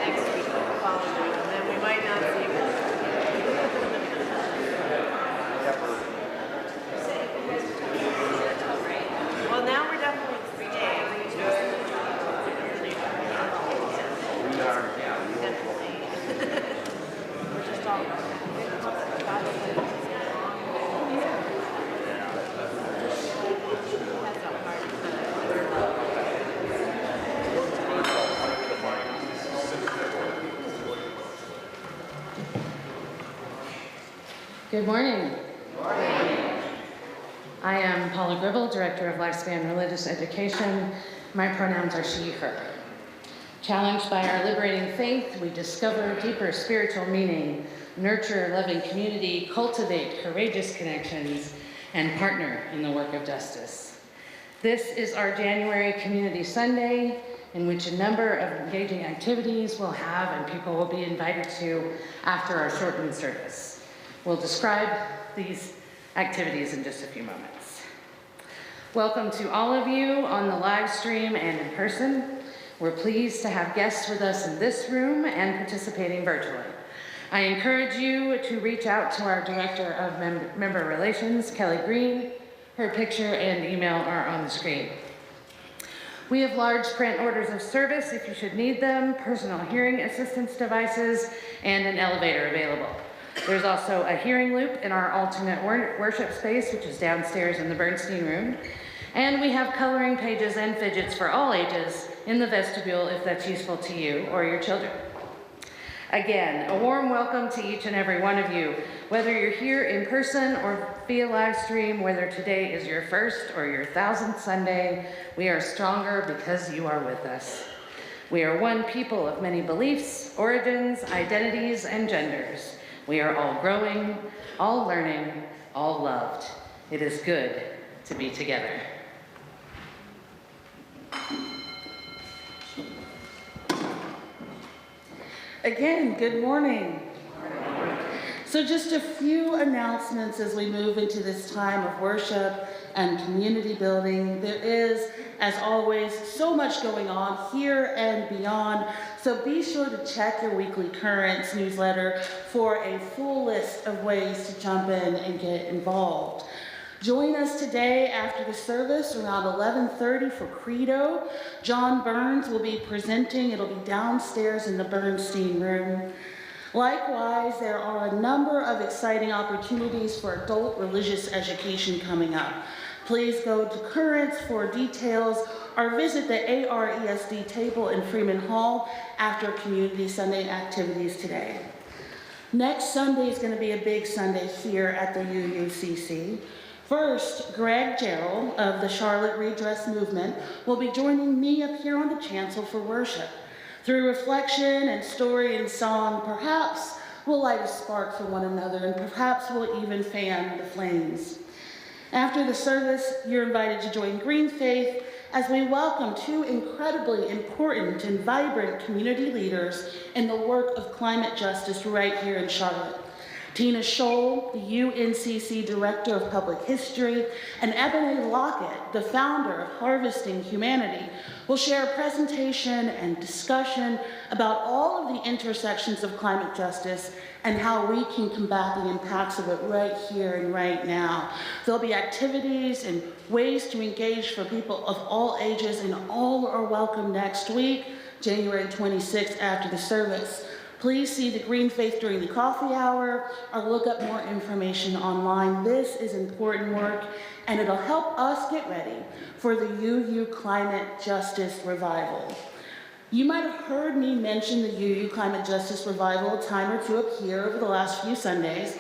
Next Good morning. Good morning. I am Paula Gribble, Director of Lifespan Religious Education. My pronouns are she, her. Challenged by our liberating faith, we discover deeper spiritual meaning, nurture loving community, cultivate courageous connections, and partner in the work of justice. This is our January Community Sunday, in which a number of engaging activities we'll have and people will be invited to after our shortened service. We'll describe these activities in just a few moments. Welcome to all of you on the live stream and in person. We're pleased to have guests with us in this room and participating virtually. I encourage you to reach out to our Director of Member Relations, Kelly Green. Her picture and email are on the screen. We have large print orders of service if you should need them, personal hearing assistance devices, and an elevator available. There's also a hearing loop in our alternate worship space, which is downstairs in the Bernstein room. And we have coloring pages and fidgets for all ages in the vestibule if that's useful to you or your children. Again, a warm welcome to each and every one of you. Whether you're here in person or via live stream, whether today is your first or your 1000th Sunday, we are stronger because you are with us. We are one people of many beliefs, origins, identities, and genders. We are all growing, all learning, all loved. It is good to be together. Again, good morning. So just a few announcements as we move into this time of worship and community building. There is, as always, so much going on here and beyond. So be sure to check your weekly Currents newsletter for a full list of ways to jump in and get involved. Join us today after the service around 11:30 for Credo. John Burns will be presenting. It'll be downstairs in the Bernstein room. Likewise, there are a number of exciting opportunities for adult religious education coming up. Please go to Currents for details or visit the ARESD table in Freeman Hall after Community Sunday activities today. Next Sunday is going to be a big Sunday here at the UUCC. First, Greg Gerald of the Charlotte Redress Movement will be joining me up here on the chancel for worship. Through reflection and story and song, perhaps we'll light a spark for one another and perhaps we'll even fan the flames. After the service, you're invited to join Green Faith as we welcome two incredibly important and vibrant community leaders in the work of climate justice right here in Charlotte. Tina Scholl, the UNCC Director of Public History, and Ebony Lockett, the founder of Harvesting Humanity, will share a presentation and discussion about all of the intersections of climate justice and how we can combat the impacts of it right here and right now. There'll be activities and ways to engage for people of all ages, and all are welcome next week, January 26th, after the service. Please see the Green Faith during the coffee hour or look up more information online. This is important work, and it'll help us get ready for the UU Climate Justice Revival. You might have heard me mention the UU Climate Justice Revival a time or two up here over the last few Sundays,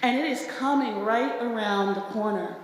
and it is coming right around the corner.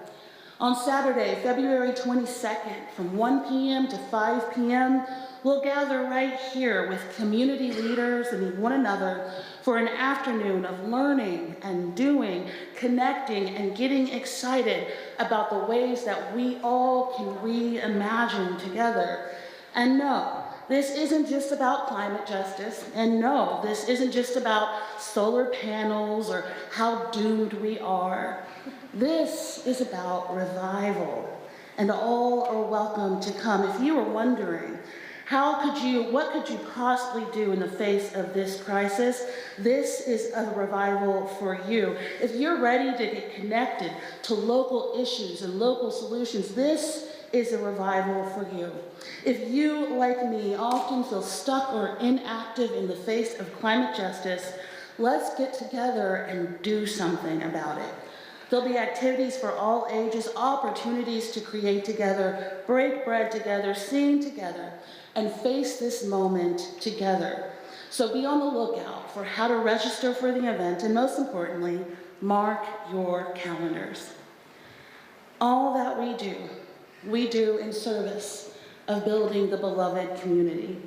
On Saturday, February 22nd, from 1 p.m. to 5 p.m., we'll gather right here with community leaders and one another for an afternoon of learning and doing, connecting, and getting excited about the ways that we all can reimagine together. And no, this isn't just about climate justice, and no, this isn't just about solar panels or how doomed we are. This is about revival, and all are welcome to come. If you are wondering, what could you possibly do in the face of this crisis? This is a revival for you. If you're ready to get connected to local issues and local solutions, this is a revival for you. If you, like me, often feel stuck or inactive in the face of climate justice, let's get together and do something about it. There'll be activities for all ages, opportunities to create together, break bread together, sing together, and face this moment together. So be on the lookout for how to register for the event, and most importantly, mark your calendars. All that we do in service of building the beloved community.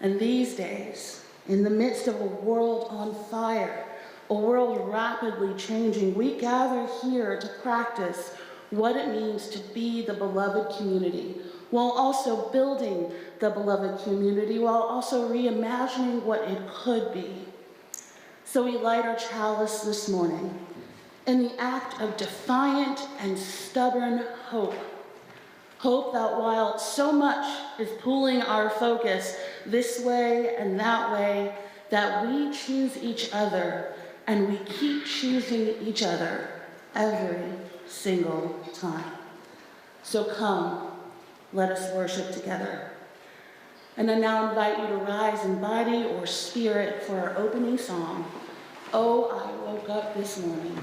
And these days, in the midst of a world on fire, a world rapidly changing, we gather here to practice what it means to be the beloved community, while also building the beloved community, while also reimagining what it could be. So we light our chalice this morning in the act of defiant and stubborn hope. Hope that while so much is pulling our focus this way and that way, that we choose each other and we keep choosing each other every single time. So come, let us worship together. And I now invite you to rise in body or spirit for our opening song, "Oh, I Woke Up This Morning."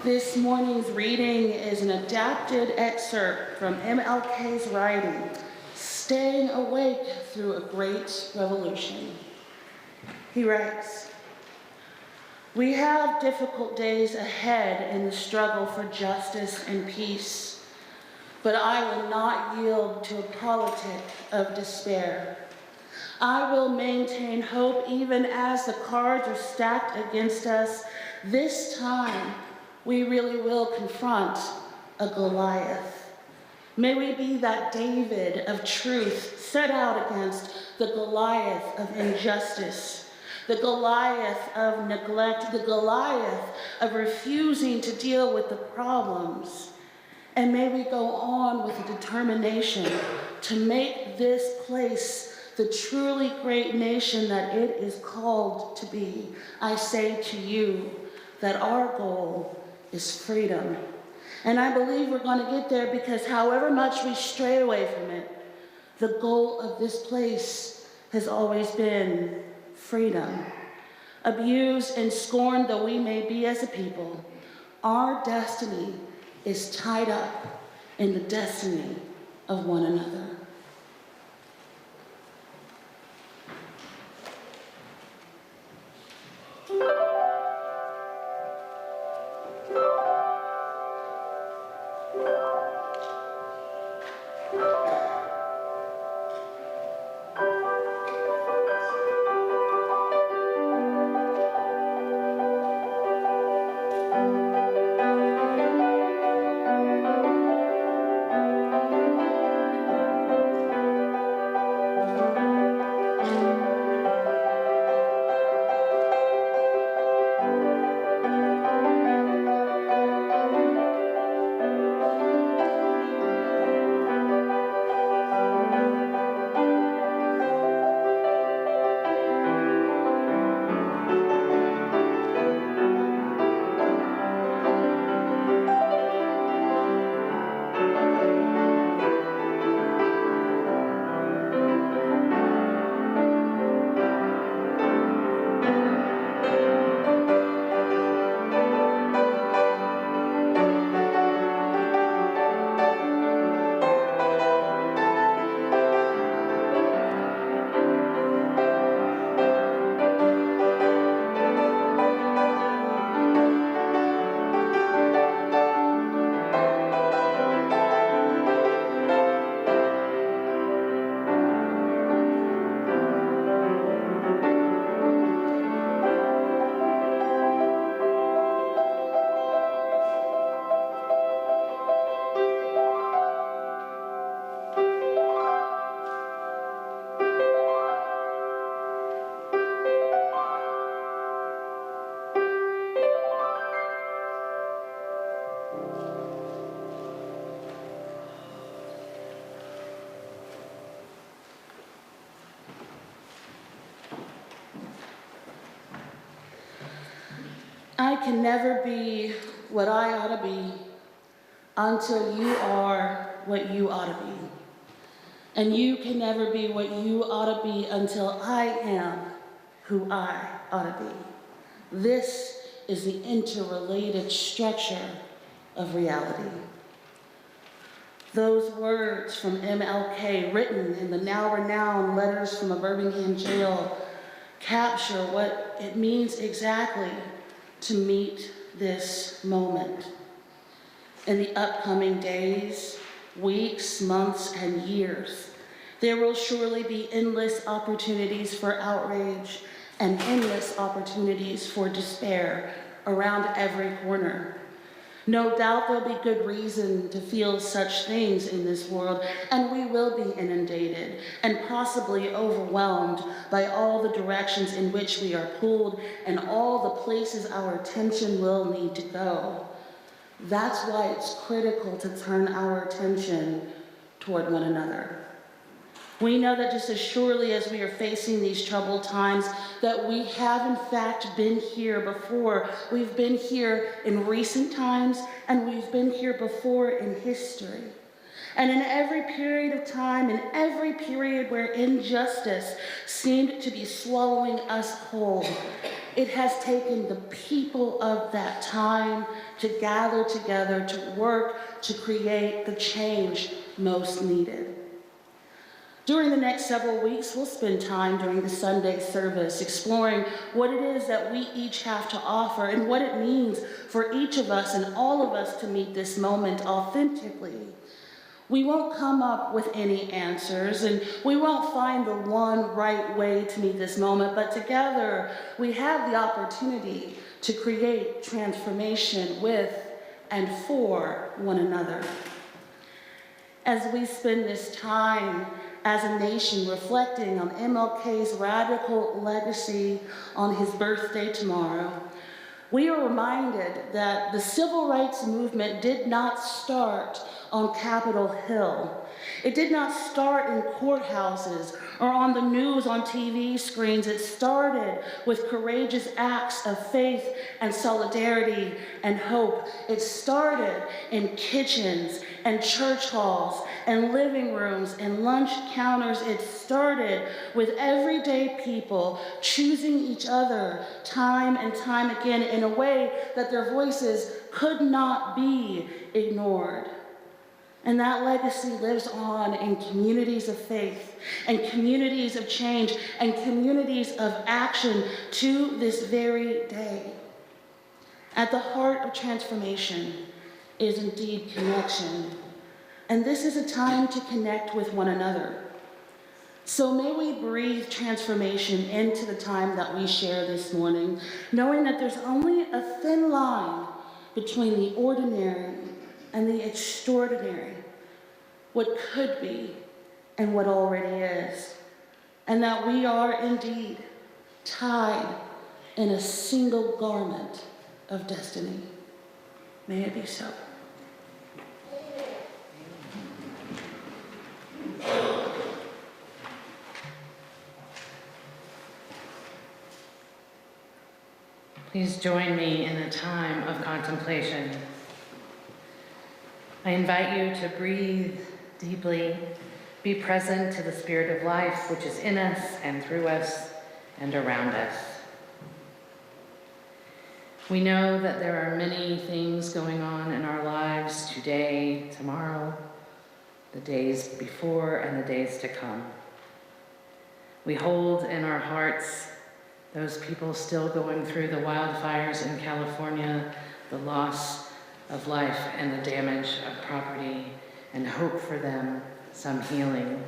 This morning's reading is an adapted excerpt from MLK's writing, Staying Awake Through a Great Revolution. He writes, "We have difficult days ahead in the struggle for justice and peace, but I will not yield to a politic of despair. I will maintain hope even as the cards are stacked against us. This time, we really will confront a Goliath. May we be that David of truth set out against the Goliath of injustice, the Goliath of neglect, the Goliath of refusing to deal with the problems. And may we go on with a determination to make this place the truly great nation that it is called to be. I say to you that our goal is freedom. And I believe we're going to get there because however much we stray away from it, the goal of this place has always been freedom. Abused and scorned though we may be as a people, our destiny is tied up in the destiny of one another." I can never be what I ought to be until you are what you ought to be. And you can never be what you ought to be until I am who I ought to be. This is the interrelated structure of reality. Those words from MLK, written in the now renowned Letters from a Birmingham Jail, capture what it means exactly to meet this moment. In the upcoming days, weeks, months, and years, there will surely be endless opportunities for outrage and endless opportunities for despair around every corner. No doubt there'll be good reason to feel such things in this world, and we will be inundated and possibly overwhelmed by all the directions in which we are pulled and all the places our attention will need to go. That's why it's critical to turn our attention toward one another. We know that just as surely as we are facing these troubled times, that we have in fact been here before. We've been here in recent times, and we've been here before in history. And in every period of time, in every period where injustice seemed to be swallowing us whole, it has taken the people of that time to gather together, to work, to create the change most needed. During the next several weeks, we'll spend time during the Sunday service exploring what it is that we each have to offer and what it means for each of us and all of us to meet this moment authentically. We won't come up with any answers, and we won't find the one right way to meet this moment, but together we have the opportunity to create transformation with and for one another. As we spend this time as a nation reflecting on MLK's radical legacy on his birthday tomorrow, we are reminded that the civil rights movement did not start on Capitol Hill. It did not start in courthouses or on the news on TV screens. It started with courageous acts of faith and solidarity and hope. It started in kitchens and church halls and living rooms and lunch counters. It started with everyday people choosing each other time and time again in a way that their voices could not be ignored. And that legacy lives on in communities of faith and communities of change and communities of action to this very day. At the heart of transformation is indeed connection. And this is a time to connect with one another. So may we breathe transformation into the time that we share this morning, knowing that there's only a thin line between the ordinary and the extraordinary, what could be and what already is, and that we are indeed tied in a single garment of destiny. May it be so. Please join me in a time of contemplation. I invite you to breathe deeply, be present to the spirit of life which is in us and through us and around us. We know that there are many things going on in our lives today, tomorrow, the days before, and the days to come. We hold in our hearts those people still going through the wildfires in California, the loss of life and the damage of property, and hope for them some healing.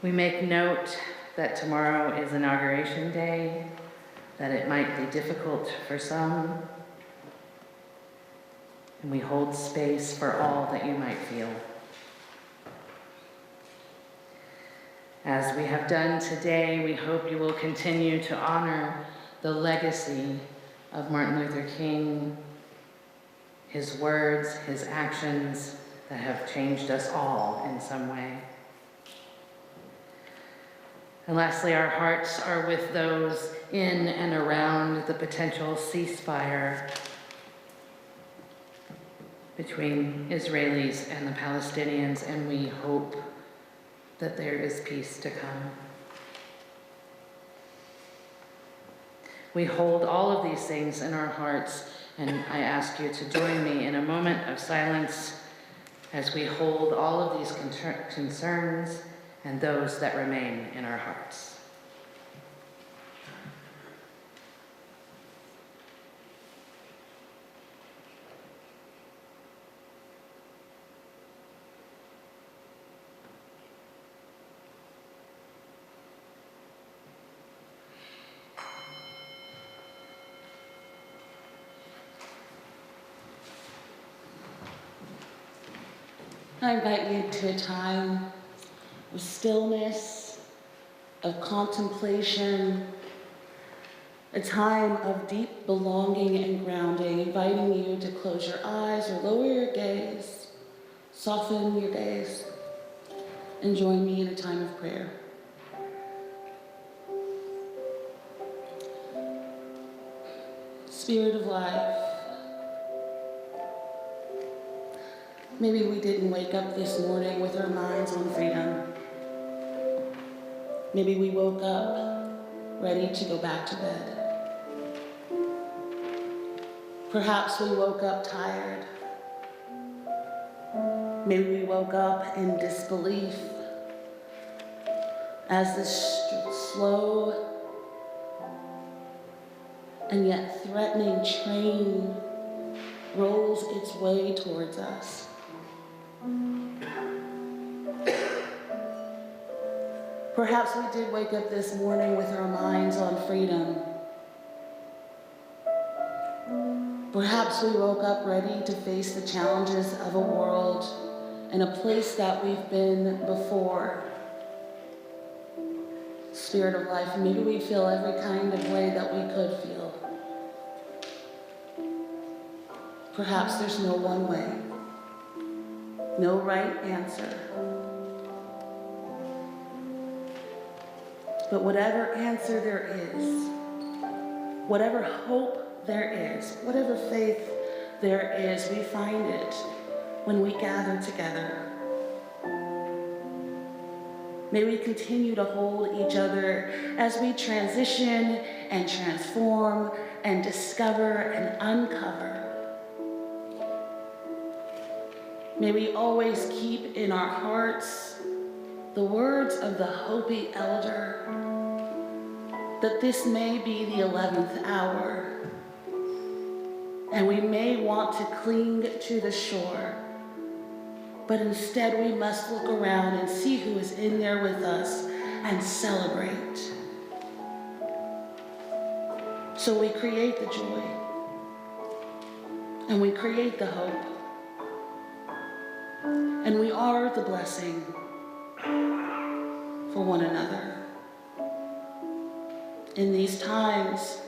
We make note that tomorrow is Inauguration Day, that it might be difficult for some, and we hold space for all that you might feel. As we have done today, we hope you will continue to honor the legacy of Martin Luther King, his words, his actions that have changed us all in some way. And lastly, our hearts are with those in and around the potential ceasefire between Israelis and the Palestinians, and we hope that there is peace to come. We hold all of these things in our hearts, and I ask you to join me in a moment of silence as we hold all of these concerns and those that remain in our hearts. I invite you to a time of stillness, of contemplation, a time of deep belonging and grounding, inviting you to close your eyes or lower your gaze, soften your gaze, and join me in a time of prayer. Spirit of life, maybe we didn't wake up this morning with our minds on freedom. Maybe we woke up ready to go back to bed. Perhaps we woke up tired. Maybe we woke up in disbelief as this slow and yet threatening train rolls its way towards us. Perhaps we did wake up this morning with our minds on freedom. Perhaps we woke up ready to face the challenges of a world and a place that we've been before. Spirit of life, maybe we feel every kind of way that we could feel. Perhaps there's no one way, no right answer. But whatever answer there is, whatever hope there is, whatever faith there is, we find it when we gather together. May we continue to hold each other as we transition and transform and discover and uncover. May we always keep in our hearts the words of the Hopi elder, that this may be the 11th hour, and we may want to cling to the shore, but instead we must look around and see who is in there with us and celebrate. So we create the joy, and we create the hope, and we are the blessing for one another. In these times,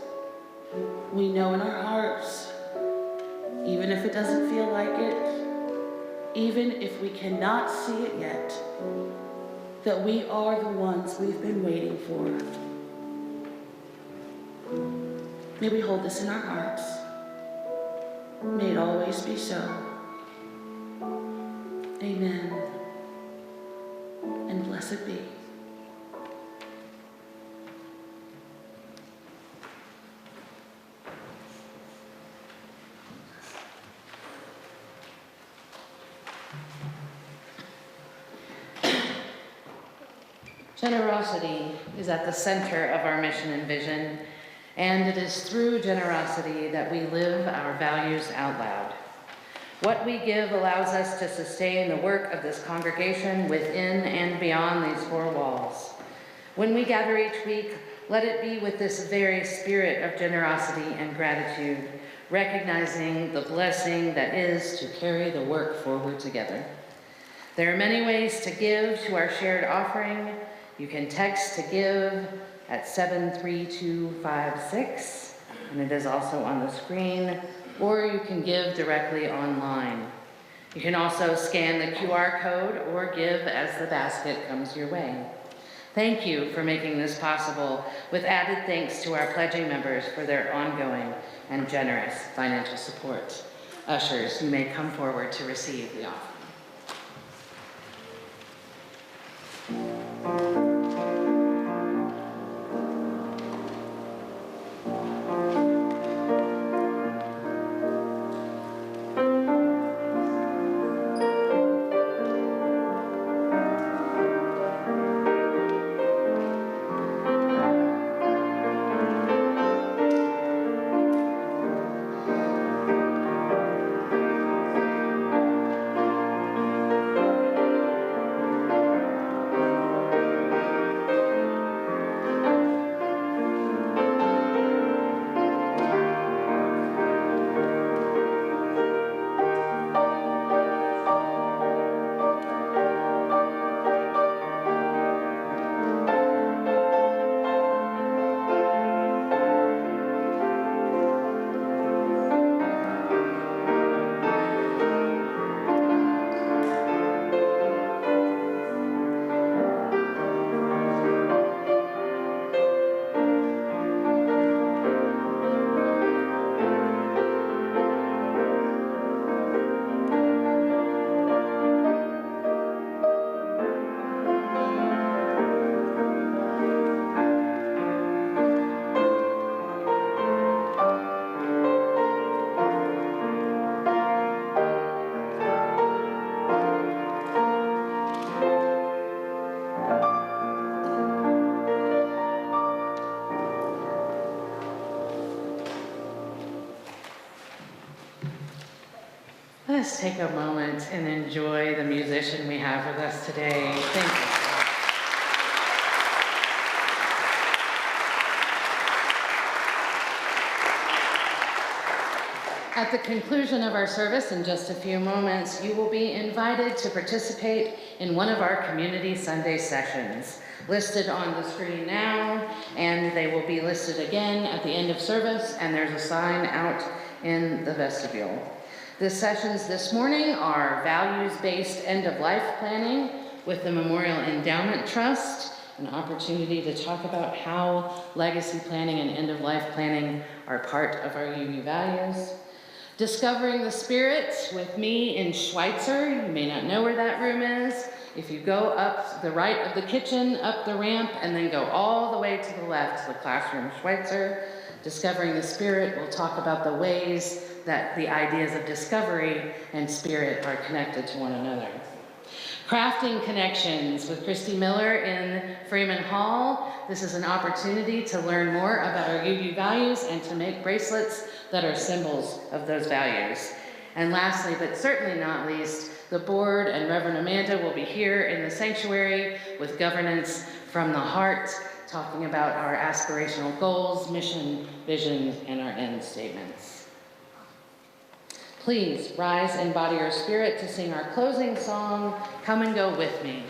we know in our hearts, even if it doesn't feel like it, even if we cannot see it yet, that we are the ones we've been waiting for. May we hold this in our hearts. May it always be so. Amen. And blessed be. Generosity is at the center of our mission and vision, and it is through generosity that we live our values out loud. What we give allows us to sustain the work of this congregation within and beyond these four walls. When we gather each week, let it be with this very spirit of generosity and gratitude, recognizing the blessing that is to carry the work forward together. There are many ways to give to our shared offering. You can text to give at 73256, and it is also on the screen, or you can give directly online. You can also scan the QR code or give as the basket comes your way. Thank you for making this possible, with added thanks to our pledging members for their ongoing and generous financial support. Ushers, you may come forward to receive the offering. Let us take a moment and enjoy the musician we have with us today. Thank you. At the conclusion of our service in just a few moments, you will be invited to participate in one of our community Sunday sessions, listed on the screen now, and they will be listed again at the end of service, and there's a sign out in the vestibule. The sessions this morning are values-based end-of-life planning with the Memorial Endowment Trust, an opportunity to talk about how legacy planning and end-of-life planning are part of our UU values. Discovering the Spirit with me in Schweitzer. You may not know where that room is. If you go up the right of the kitchen, up the ramp, and then go all the way to the left to the classroom Schweitzer. Discovering the Spirit, we'll talk about the ways that the ideas of discovery and spirit are connected to one another. Crafting Connections with Christy Miller in Freeman Hall. This is an opportunity to learn more about our UU values and to make bracelets that are symbols of those values. And lastly, but certainly not least, the board and Reverend Amanda will be here in the sanctuary with Governance from the Heart, talking about our aspirational goals, mission, vision, and our end statements. Please rise and body your spirit to sing our closing song, Come and Go With Me.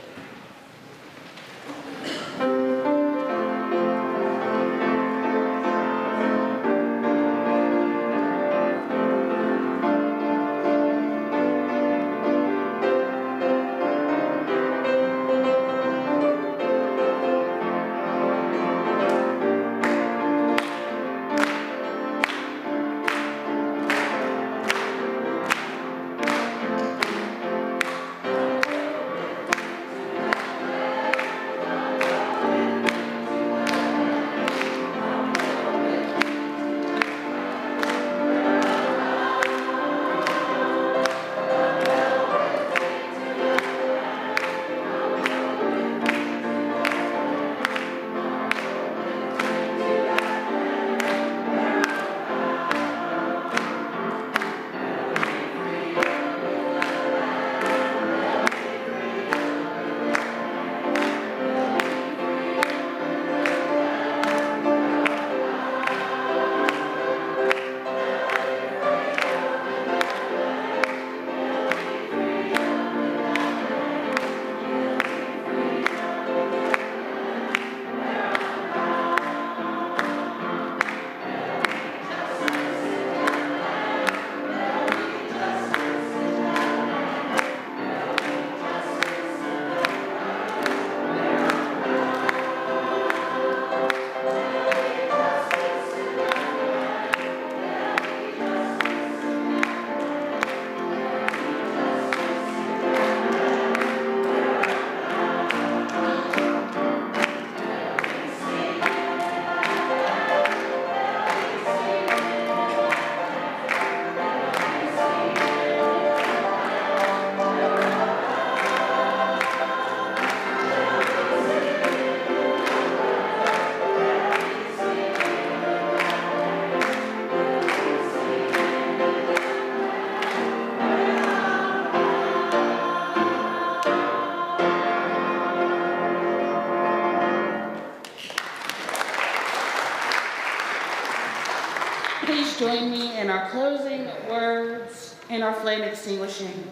Join me in our closing words and our flame extinguishing.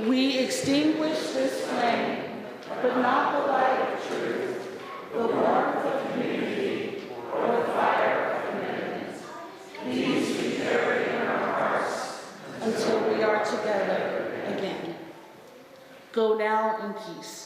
We extinguish this flame, but not the light of truth, the warmth of community, or the fire of commitment. These we carry in our hearts until we are together again. Go now in peace.